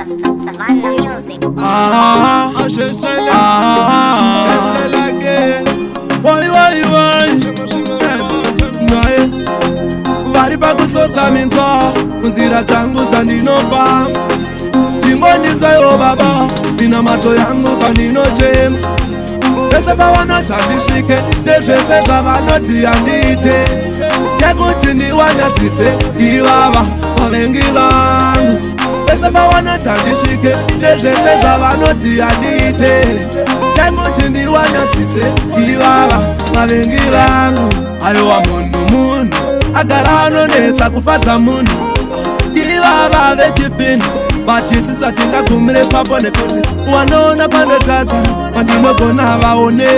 Savannah Music. Vari pakusosa minzwa kunzira dzangu dzandinofamba, timbondinzwayo baba, nina mato yangu pandinochema. Vese pavanoti handisvike nezvese zvavanoti handite, nekuti ndiwanyadzise ivava vavengi vangu. Vese pavanoti handisvike nezvese zvavanoti handite, nekuti ndiwanyadzise ivava vavengi vangu. Aiwa munhu agara anonetsa kufadza munhu, ivava vechipindu vatisisa tingagumire papo, nekuti wanoona pandotadza pandinogona vaone.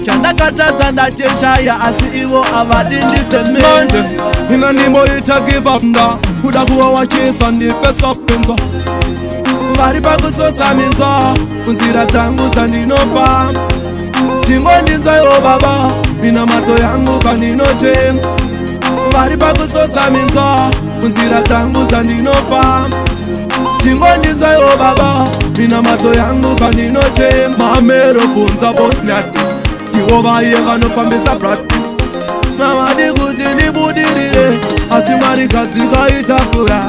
Chandakatadza ndacheshaya asi ivo avadi ndifeme. Manje ina ndimboita give up nda kuda kuwawachisa ndipesa pinzwa. Vari pakusosa minzwa kunzira dzangu dzandinofamba, timbondinzwayo baba, nina mato yangu pandinochema. Vari pakusosa minzwa kunzira dzangu dzandinofamba, timbondinzwayo baba, nina mato yangu pandinochema. Mamero kunza bosnyati ivo vaiye vanofambisa brati, navadi kuti ndibudirire asi Mwari kadzikaitafura.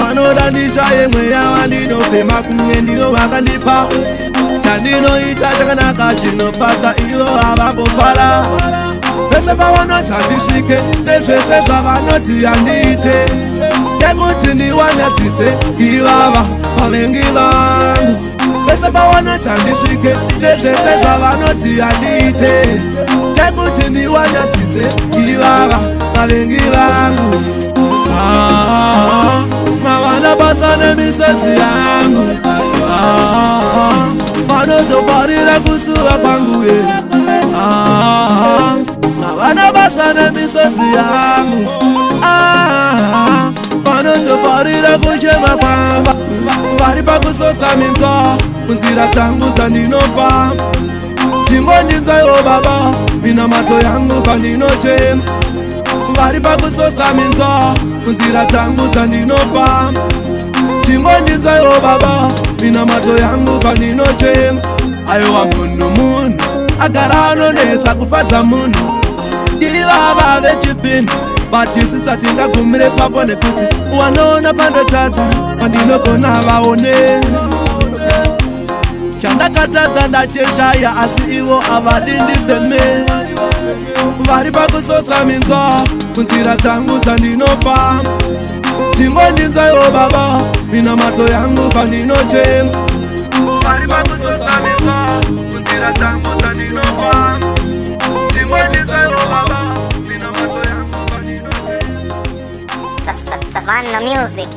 Vanoda ndishaye mweya wandinofema, kumwe ndiyo vakandipa. Chandinoita chakanaka chinofadza ivo havambofara. Vese pavanoti handisvike nezvese zvavanoti handite, nekuti ndiwanyadzise ivava vavengi vangu. Vese pavanoti handisvike nezvese zvavanoti handite, nekuti ndiwanyadzise ivava vavengi vangu. Mavana basa nemisodzi yangu, vanozofarira kusuva kwangu ye. Mavana basa nemisodzi yangu, vanozofarira kuchema kwangu. Vari pakusosa minzwa kunzira dzangu dzandinofamba, timbondinzwayo baba, nina mato yangu pandinochema. Vari pakusosa minzwa kunzira dzangu dzandinofamba, timbondinzwayo baba, nina mato yangu pandinochema. Aiwa munhu agara anonetsa kufadza munhu, ivava vechipindu vatisisa tingagumire papo, nekuti wanoona pandotadza pandinogona vaone. Chandakatadza ndacheshaya asi ivo avadi ndifeme. Vari pakusosa minzwa kunzira dzangu dzandinofamba, timbondinzwayo baba, nina mato yangu pandinochema. Vari pakusosa minzwa kunzira dzangu dzandinofamba, timbondinzwayo baba, nina mato yangu pandinochema. Savannah Music.